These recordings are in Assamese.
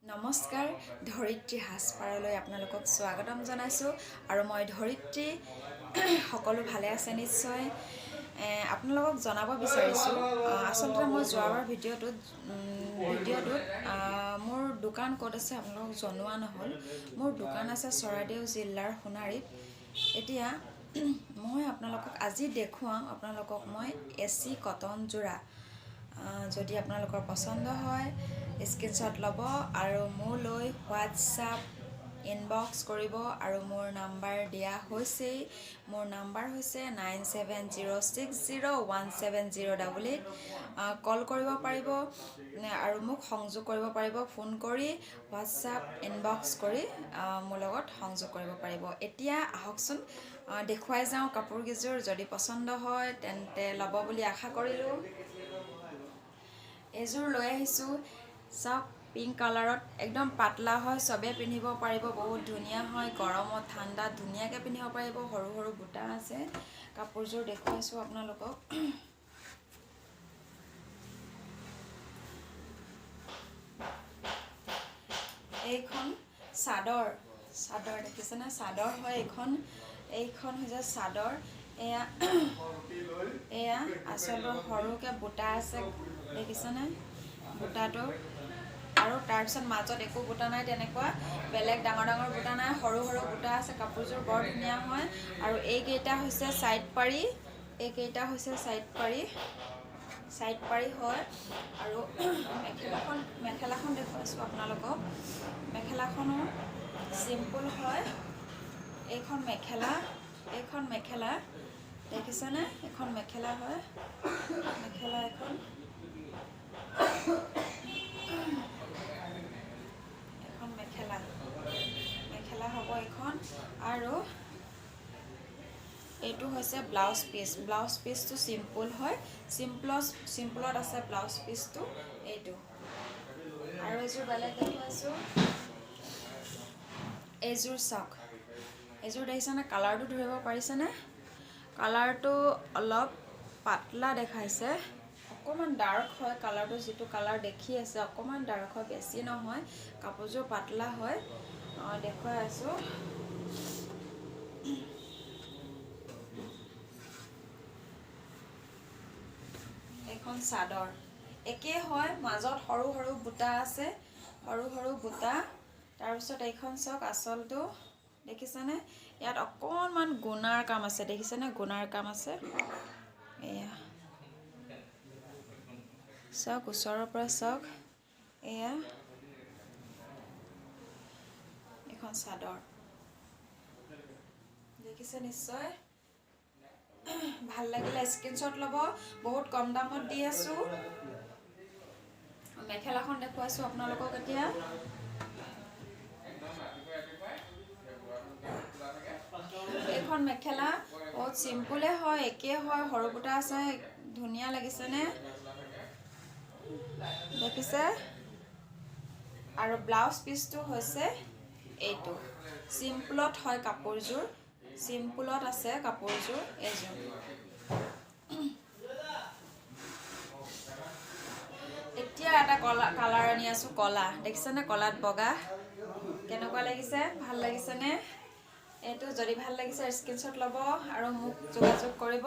নমস্কাৰ ধৰিত্ৰী সাজপাৰলৈ আপোনালোকক স্বাগতম জনাইছোঁ আৰু মই ধৰিত্ৰী সকলো ভালে আছে নিশ্চয় আপোনালোকক জনাব বিচাৰিছোঁ আচলতে মই যোৱাবাৰ ভিডিঅ'টোত মোৰ দোকান ক'ত আছে আপোনালোকক জনোৱা নহ'ল মোৰ দোকান আছে চৰাইদেউ জিলাৰ সোণাৰীত এতিয়া মই আপোনালোকক আজি দেখুৱাম আপোনালোকক মই এচি কটন যোৰা যদি আপোনালোকৰ পচন্দ হয় স্ক্ৰীনশ্বট ল'ব আৰু মোলৈ হোৱাটছআপ ইনবক্স কৰিব আৰু মোৰ নাম্বাৰ দিয়া হৈছেই মোৰ নাম্বাৰ হৈছে 9706017088 কল কৰিব পাৰিব আৰু মোক সংযোগ কৰিব পাৰিব ফোন কৰি হোৱাটছআপ ইনবক্স কৰি মোৰ লগত সংযোগ কৰিব পাৰিব এতিয়া আহকচোন দেখুৱাই যাওঁ কাপোৰকেইযোৰ যদি পচন্দ হয় তেন্তে ল'ব বুলি আশা কৰিলোঁ এযোৰ লৈ আহিছোঁ চাওক পিংক কালাৰত একদম পাতলা হয় চবে পিন্ধিব পাৰিব বহুত ধুনীয়া হয় গৰমত ঠাণ্ডাত ধুনীয়াকৈ পিন্ধিব পাৰিব সৰু সৰু বুটা আছে কাপোৰযোৰ দেখুৱাইছোঁ আপোনালোকক এইখন চাদৰ দেখিছেনে চাদৰ হয় এইখন হৈছে চাদৰ এয়া আচলতে সৰুকৈ বুটা আছে দেখিছেনে বুটাটো আৰু তাৰপিছত মাজত একো বুটা নাই তেনেকুৱা বেলেগ ডাঙৰ বুটা নাই সৰু বুটা আছে কাপোৰযোৰ বৰ ধুনীয়া হয় আৰু এইকেইটা হৈছে ছাইড পাৰি হয় আৰু মেখেলাখন দেখুৱাইছোঁ আপোনালোকক মেখেলাখনো চিম্পুল হয় এইখন মেখেলা দেখিছেনে এখন মেখেলা হয় এখন মেখেলা হ'ব এইখন আৰু এইটো হৈছে ব্লাউজ পিচটো চিম্পুল হয় চিম্পুলত আছে ব্লাউজ পিচটো এইটো আৰু এযোৰ বেলেগ দেখুৱাইছোঁ এইযোৰ চাওক এইযোৰ দেখিছেনে কালাৰটো ধৰিব পাৰিছেনে কালাৰটো অলপ পাতলা দেখাইছে অকণমান ডাৰ্ক হয় কালাৰটো যিটো কালাৰ দেখি আছে অকণমান ডাৰ্ক হয় বেছি নহয় কাপোৰযোৰ পাতলা হয় দেখুৱাই আছোঁ এইখন চাদৰ একেই হয় মাজত সৰু বুটা আছে সৰু বুটা তাৰপিছত এইখন চাওক আঁচলটো দেখিছেনে ইয়াত অকণমান গুণাৰ কাম আছে দেখিছেনে গুণাৰ কাম আছে এয়া চাওক ওচৰৰ পৰা চাওক এয়া এখন চাদৰ দেখিছে নিশ্চয় ভাল লাগিলে স্ক্ৰীনশ্বট ল'ব বহুত কম দামত দি আছোঁ মেখেলাখন দেখুৱাইছোঁ আপোনালোকক এতিয়া এইখন মেখেলা বহুত চিম্পুলে হয় একেই হয় সৰু বুটা আছে ধুনীয়া লাগিছেনে দেখিছে আৰু ব্লাউজ পিচটো হৈছে এইটো চিম্পুলত হয় কাপোৰযোৰ চিম্পুলত আছে কাপোৰযোৰ এইযোৰ এতিয়া এটা কালাৰ আনি আছোঁ কলা দেখিছেনে কলাত বগা কেনেকুৱা লাগিছে ভাল লাগিছেনে এইটো যদি ভাল লাগিছে স্ক্ৰীনশ্বট ল'ব আৰু মোক যোগাযোগ কৰিব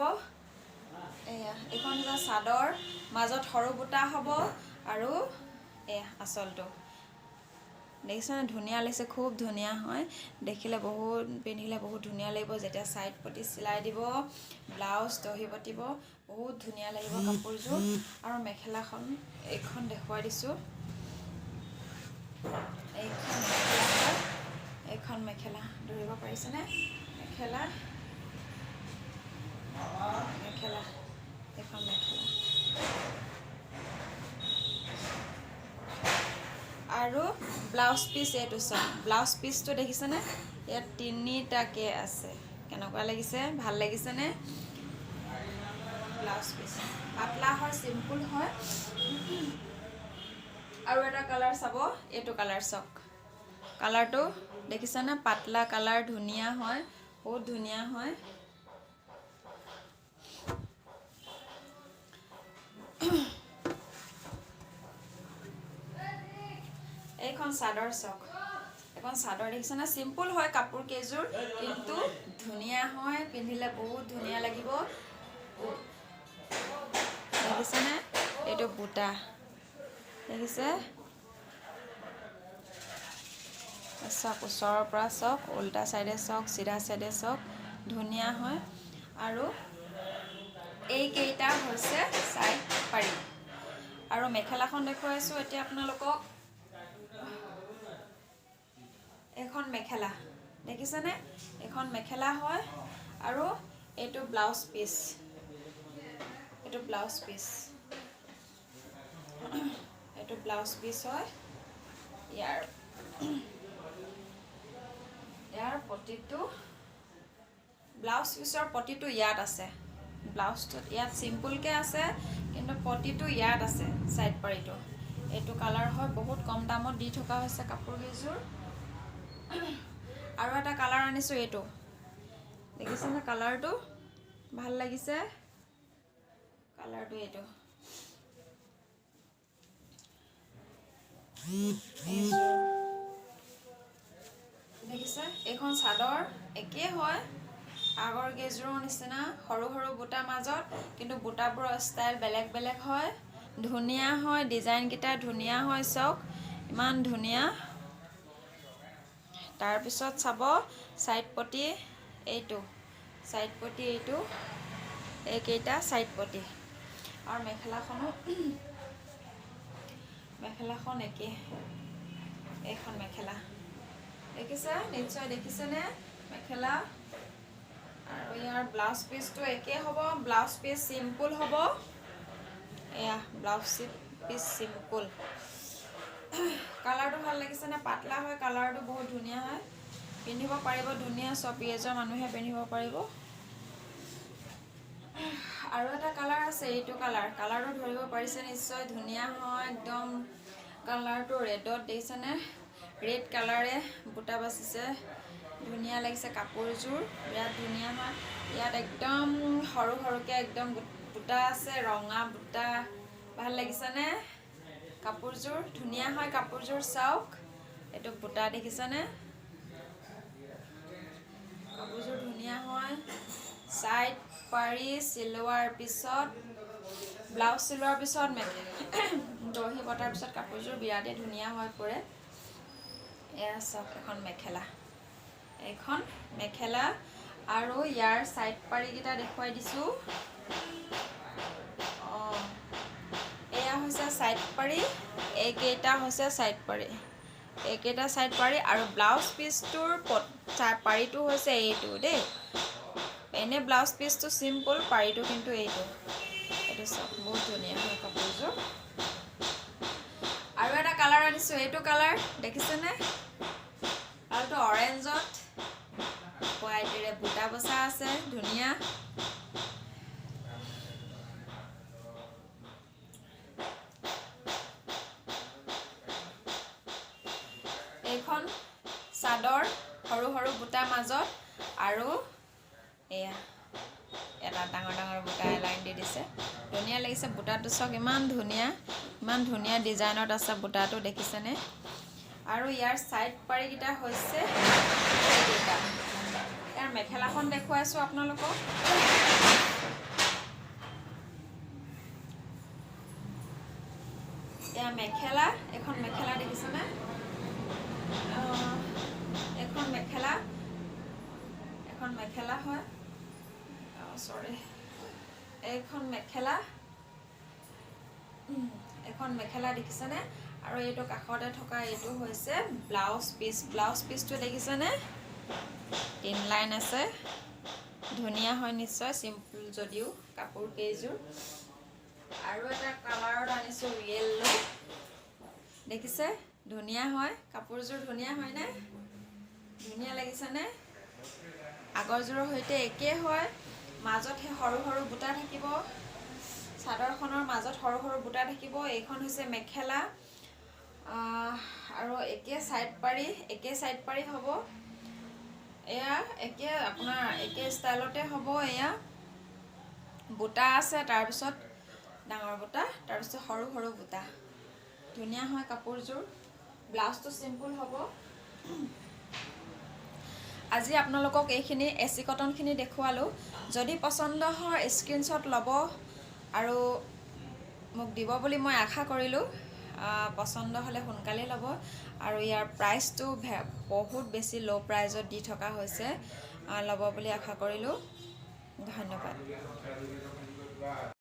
এয়া এইখন হৈছে চাদৰ মাজত সৰু বুটা হ'ব আৰু এয়া আঁচলটো দেখিছেনে ধুনীয়া লাগিছে খুব ধুনীয়া হয় পিন্ধিলে বহুত ধুনীয়া লাগিব যেতিয়া ছাইড পটি চিলাই দিব ব্লাউজ দহি বাতিব বহুত ধুনীয়া লাগিব কাপোৰযোৰ আৰু মেখেলাখন এইখন দেখুৱাই দিছোঁ এইখন মেখেলা ধৰিব পাৰিছেনে মেখেলা এইখন মেখেলা আৰু ব্লাউজ পিচ এইটো চাওক ব্লাউজ পিচটো দেখিছেনে ইয়াত তিনিটাকৈ আছে কেনেকুৱা লাগিছে ভাল লাগিছেনে ব্লাউজ পিচ পাতলা হয় চিম্পুল হয় আৰু এটা কালাৰ চাব এইটো কালাৰ চাওক কালাৰটো দেখিছেনে পাতলা কালাৰ ধুনীয়া হয় বহুত ধুনীয়া হয় এইখন চাদৰ চাওক, এখন চাদৰ দেখিছেনে? চিম্পুল হয় কাপোৰ কেইযোৰ, কিন্তু ধুনীয়া হয়, পিন্ধিলে বহুত ধুনীয়া লাগিব। দেখিছেনে? এইটো বুটা দেখিছে? চাওক, ওচৰৰ পৰা চাওক, উল্টা চাইডে চাওক, চিধা চাইডে চাওক, ধুনীয়া হয়। আৰু এইকেইটা হৈছে চাইড পাৰি। আৰু মেখেলাখন দেখুৱাইছোঁ এতিয়া আপোনালোকক। এইখন মেখেলা দেখিছেনে? এইখন মেখেলা হয় আৰু এইটো ব্লাউজ পিচ, এইটো ব্লাউজ পিচ, এইটো ব্লাউজ পিচ হয়। ইয়াৰ প্ৰতিটো ব্লাউজ পিচৰ প্ৰতিটো ইয়াত আছে। ব্লাউজটোত ইয়াত চিম্পুলকৈ আছে, কিন্তু প্ৰতিটো ইয়াত আছে চাইড পাৰিটো। এইটো কালাৰ হয়, বহুত কম দামত দি থকা হৈছে কাপোৰ কেইযোৰ। আৰু এটা কালাৰ আনিছোঁ, এইটো দেখিছেনে? কালাৰটো ভাল লাগিছে, কালাৰটো এইটো। দেখিছে? এইখন চাদৰ একেই হয় আগৰ কেইযোৰৰ নিচিনা, সৰু সৰু বুটাৰ মাজত, কিন্তু বুটাবোৰৰ ষ্টাইল বেলেগ বেলেগ হয়। ধুনীয়া হয়, ডিজাইনকেইটা ধুনীয়া হয়, চাওক ইমান ধুনীয়া। তাৰপিছত চাব ছাইড পটি, এইটো ছাইড পটি, এইটো এইকেইটা ছাইড পটি। আৰু মেখেলাখন একেই, এইখন মেখেলা দেখিছে? নিশ্চয় দেখিছেনে মেখেলা? আৰু ইয়াৰ ব্লাউজ পিচটো একেই হ'ব, ব্লাউজ পিচ চিম্পুল হ'ব। এয়া ব্লাউজ পিচ চিম্পুল। কালাৰটো ভাল লাগিছেনে? পাতলা হয়, কালাৰটো বহুত ধুনীয়া হয়, পিন্ধিব পাৰিব ধুনীয়া, চব এজৰ মানুহে পিন্ধিব পাৰিব। আৰু এটা কালাৰ আছে, এইটো কালাৰটো ধৰিব পাৰিছে নিশ্চয়, ধুনীয়া হয় একদম। কালাৰটো ৰেডত দেখিছেনে? ৰেড কালাৰে বুটা বাচিছে, ধুনীয়া লাগিছে কাপোৰযোৰ, বিৰাট ধুনীয়া হয়। ইয়াত একদম সৰু সৰুকৈ একদম বুটা আছে, ৰঙা বুটা। ভাল লাগিছেনে? কাপোৰযোৰ ধুনীয়া হয়, কাপোৰযোৰ চাওক, এইটো বুটা দেখিছেনে? কাপোৰযোৰ ধুনীয়া হয়। ছাইড পাৰি চিলোৱাৰ পিছত, ব্লাউজ চিলোৱাৰ পিছত, দহি বটাৰ পিছত কাপোৰযোৰ বিৰাটেই ধুনীয়া হৈ পৰে। এয়া চাওক, এখন মেখেলা, এইখন মেখেলা। আৰু ইয়াৰ ছাইড পাৰিকেইটা দেখুৱাই দিছোঁ। অঁ, এয়া হৈছে ছাইড পাৰি, এইকেইটা হৈছে ছাইড পাৰি, এইকেইটা ছাইড পাৰি। আৰু ব্লাউজ পিচটোৰ পাৰিটো হৈছে এইটো দেই। এনেই ব্লাউজ পিচটো চিম্পুল, পাৰিটো কিন্তু এইটো চাওক, বহুত ধুনীয়া হয় কাপোৰযোৰ। আৰু এটা কালাৰ আনিছোঁ, এইটো কালাৰ দেখিছেনে? আৰুটো অৰেঞ্জত হোৱাইটেৰে বুটা বচা আছে, ধুনীয়া। এইখন চাদৰ সৰু সৰু বুটাৰ মাজত, আৰু এয়া এটা ডাঙৰ ডাঙৰ বুটা লাইন দি দিছে, ধুনীয়া লাগিছে। বুটাটো চাওক, ইমান ধুনীয়া, ইমান ধুনীয়া ডিজাইনত আছে বুটাটো, দেখিছেনে? আৰু ইয়াৰ ছাইড পাৰিকেইটা হৈছে এইকেইটা। ইয়াৰ মেখেলাখন দেখুৱাইছোঁ আপোনালোকক। এয়া মেখেলা, এখন মেখেলা দেখিছেনে? এখন মেখেলা হয়, চৰি, এখন মেখেলা দেখিছেনে? আৰু এইটো কাষতে থকা এইটো হৈছে ব্লাউজ পিচ। ব্লাউজ পিচটো দেখিছেনে? 3 লাইন আছে, ধুনীয়া হয় নিশ্চয়, চিম্পুল যদিও কাপোৰ কেইযোৰ। আৰু এটা কালাৰত আনিছোঁ, য়েল্লো, দেখিছে? ধুনীয়া হয় কাপোৰযোৰ, ধুনীয়া হয়নে? ধুনীয়া লাগিছেনে? আগৰযোৰৰ সৈতে একেই হয়, মাজত সেই সৰু সৰু বুটা থাকিব, চাদৰখনৰ মাজত সৰু সৰু বুটা থাকিব। এইখন হৈছে মেখেলা, আৰু একে ছাইড পাৰি হ'ব। এয়া আপোনাৰ একে ষ্টাইলতে হ'ব। এয়া বুটা আছে, তাৰপিছত ডাঙৰ বুটা, তাৰপিছত সৰু সৰু বুটা, ধুনীয়া হয় কাপোৰযোৰ। ব্লাউজটো চিম্পুল হ'ব। আজি আপোনালোকক এইখিনি এচি কটনখিনি দেখুৱালোঁ। যদি পচন্দ হয় স্ক্ৰীনশ্বট ল'ব আৰু মোক দিব বুলি মই আশা কৰিলোঁ। পচন্দ হ'লে সোনকালেই ল'ব। আৰু ইয়াৰ প্ৰাইচটো বহুত বেছি ল' প্ৰাইজত দি থকা হৈছে, ল'ব বুলি আশা কৰিলোঁ। ধন্যবাদ।